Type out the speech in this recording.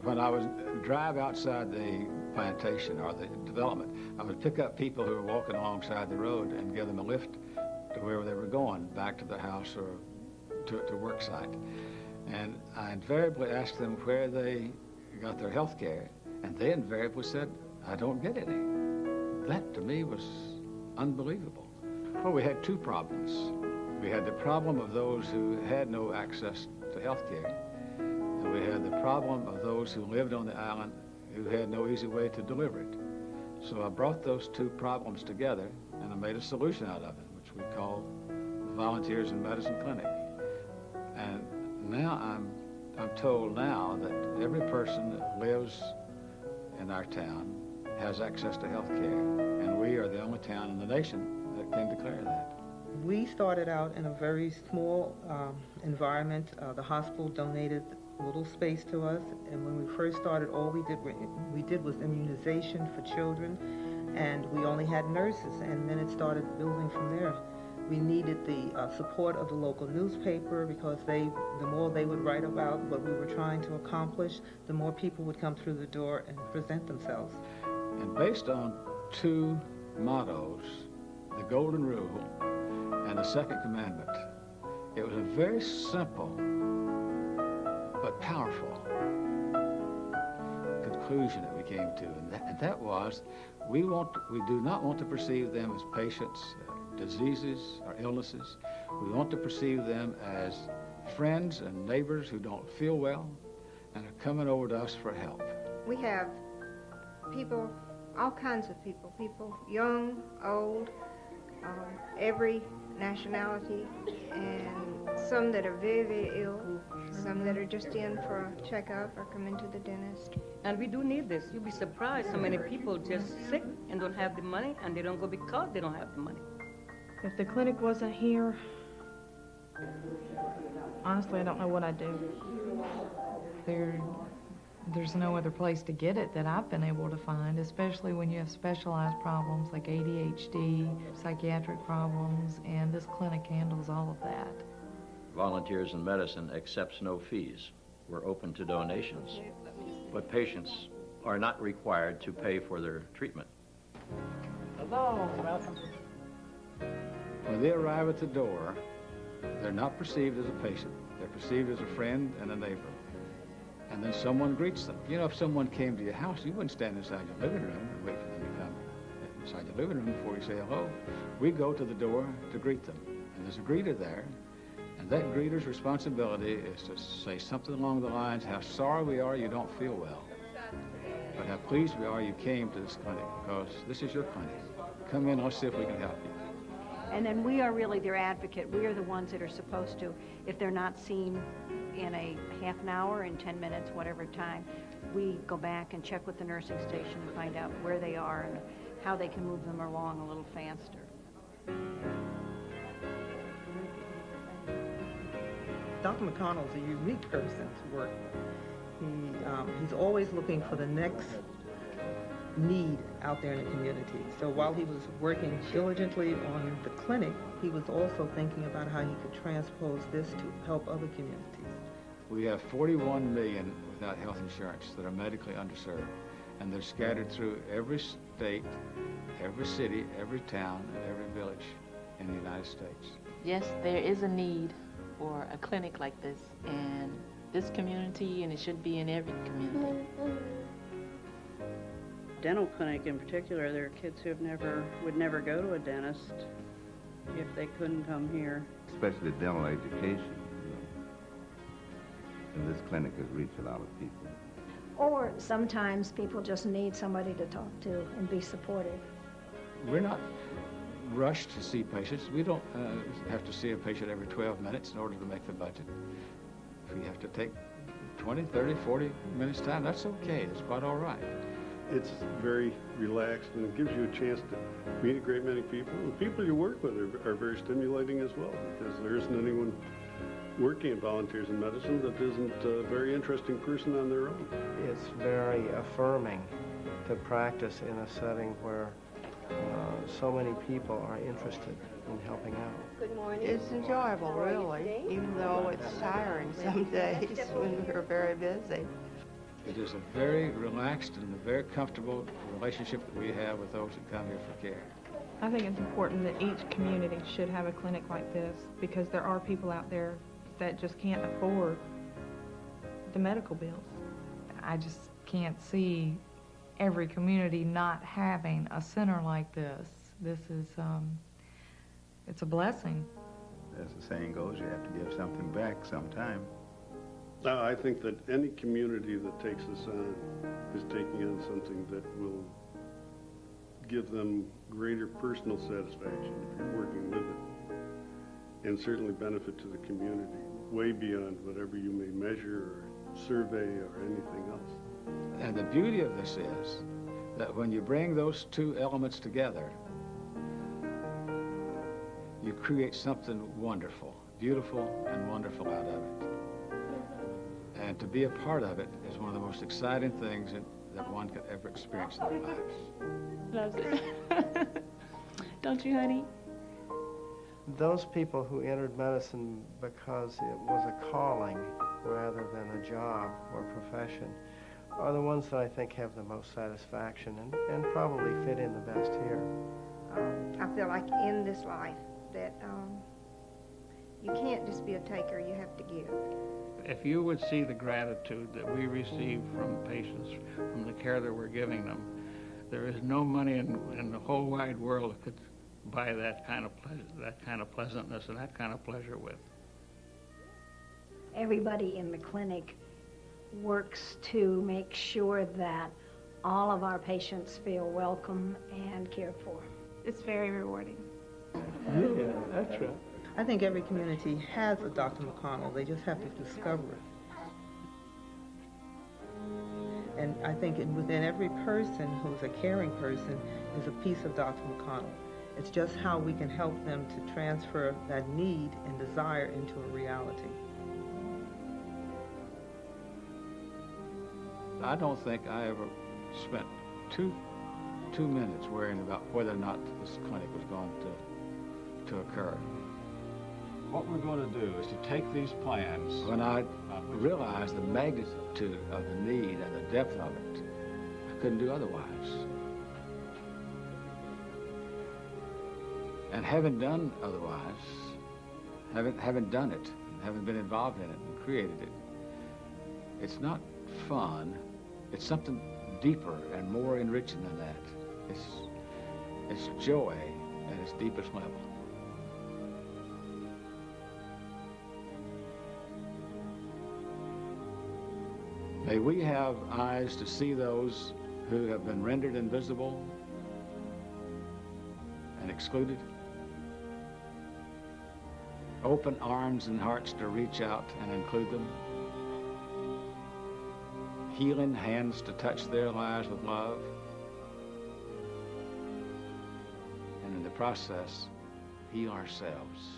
When I was drive outside the plantation or the development, I would pick up people who were walking alongside the road and give them a lift to wherever they were going, back to the house or to work site. And I invariably asked them where they got their health care, and they invariably said, I don't get any. That to me was unbelievable. Well, we had two problems. We had the problem of those who had no access to health care, and we had the problem of those who lived on the island who had no easy way to deliver it. So I brought those two problems together, and I made a solution out of it, which we call the Volunteers in Medicine Clinic. And now I'm told now that every person that lives in our town has access to health care, and we are the only town in the nation that can declare that. We started out in a very small environment. The hospital donated a little space to us, and when we first started, all we did was immunization for children, and we only had nurses, and then it started building from there. We needed the support of the local newspaper because the more they would write about what we were trying to accomplish, the more people would come through the door and present themselves. And based on two mottos, the Golden Rule and the Second Commandment, it was a very simple but powerful conclusion that we came to, and that was, we do not want to perceive them as patients, diseases or illnesses. We want to perceive them as friends and neighbors who don't feel well and are coming over to us for help. We have people, all kinds of people young, old, every nationality, and some that are very, very ill, some that are just in for a checkup or come into the dentist. And we do need this. You'd be surprised so many people just sick and don't have the money, and they don't go because they don't have the money. If the clinic wasn't here, honestly, I don't know what I'd do. There's no other place to get it that I've been able to find, especially when you have specialized problems like ADHD, psychiatric problems, and this clinic handles all of that. Volunteers in Medicine accepts no fees. We're open to donations, but patients are not required to pay for their treatment. Hello, welcome. When they arrive at the door, they're not perceived as a patient. They're perceived as a friend and a neighbor. And then someone greets them. You know, if someone came to your house, you wouldn't stand inside your living room and wait for them to come inside your living room before you say hello. We go to the door to greet them. And there's a greeter there. And that greeter's responsibility is to say something along the lines, how sorry we are you don't feel well, but how pleased we are you came to this clinic, because this is your clinic. Come in, let's see if we can help you. And then we are really their advocate. We are the ones that are supposed to, if they're not seen in a half an hour, in 10 minutes, whatever time, we go back and check with the nursing station and find out where they are and how they can move them along a little faster. Dr. McConnell's a unique person to work with. He's always looking for the next need out there in the community. So while he was working diligently on the clinic, he was also thinking about how he could transpose this to help other communities. We have 41 million without health insurance that are medically underserved, and they're scattered through every state, every city, every town, and every village in the United States. Yes, there is a need for a clinic like this in this community, and it should be in every community. Dental clinic in particular, there are kids who would never go to a dentist if they couldn't come here. Especially dental education. And this clinic has reached a lot of people. Or sometimes people just need somebody to talk to and be supportive. We're not rushed to see patients. We don't have to see a patient every 12 minutes in order to make the budget. If we have to take 20, 30, 40 minutes time, that's okay. It's quite all right. It's very relaxed, and it gives you a chance to meet a great many people. And the people you work with are very stimulating as well, because there isn't anyone working at Volunteers in Medicine that isn't a very interesting person on their own. It's very affirming to practice in a setting where so many people are interested in helping out. Good morning. It's enjoyable, really, even though it's tiring some days when we're very busy. It is a very relaxed and a very comfortable relationship that we have with those that come here for care. I think it's important that each community should have a clinic like this because there are people out there that just can't afford the medical bills. I just can't see every community not having a center like this. This is, it's a blessing. As the saying goes, you have to give something back sometime. I think that any community that takes this on is taking on something that will give them greater personal satisfaction if you're working with it, and certainly benefit to the community, way beyond whatever you may measure or survey or anything else. And the beauty of this is that when you bring those two elements together, you create something wonderful, beautiful and wonderful out of it. And to be a part of it is one of the most exciting things that one could ever experience in their lives. Loves it. Don't you, honey? Those people who entered medicine because it was a calling rather than a job or profession are the ones that I think have the most satisfaction and probably fit in the best here. I feel like in this life that you can't just be a taker, you have to give. If you would see the gratitude that we receive from patients, from the care that we're giving them, there is no money in the whole wide world that could buy that kind of pleasantness and that kind of pleasure with. Everybody in the clinic works to make sure that all of our patients feel welcome and cared for. It's very rewarding. Yeah, that's right. I think every community has a Dr. McConnell. They just have to discover it. And I think within every person who's a caring person is a piece of Dr. McConnell. It's just how we can help them to transfer that need and desire into a reality. I don't think I ever spent two minutes worrying about whether or not this clinic was going to occur. What we're going to do is to take these plans. When I realized the magnitude of the need and the depth of it, I couldn't do otherwise. And having done otherwise, having done it, having been involved in it and created it, it's not fun. It's something deeper and more enriching than that. It's joy at its deepest level. May we have eyes to see those who have been rendered invisible and excluded. Open arms and hearts to reach out and include them. Healing hands to touch their lives with love. And in the process, heal ourselves.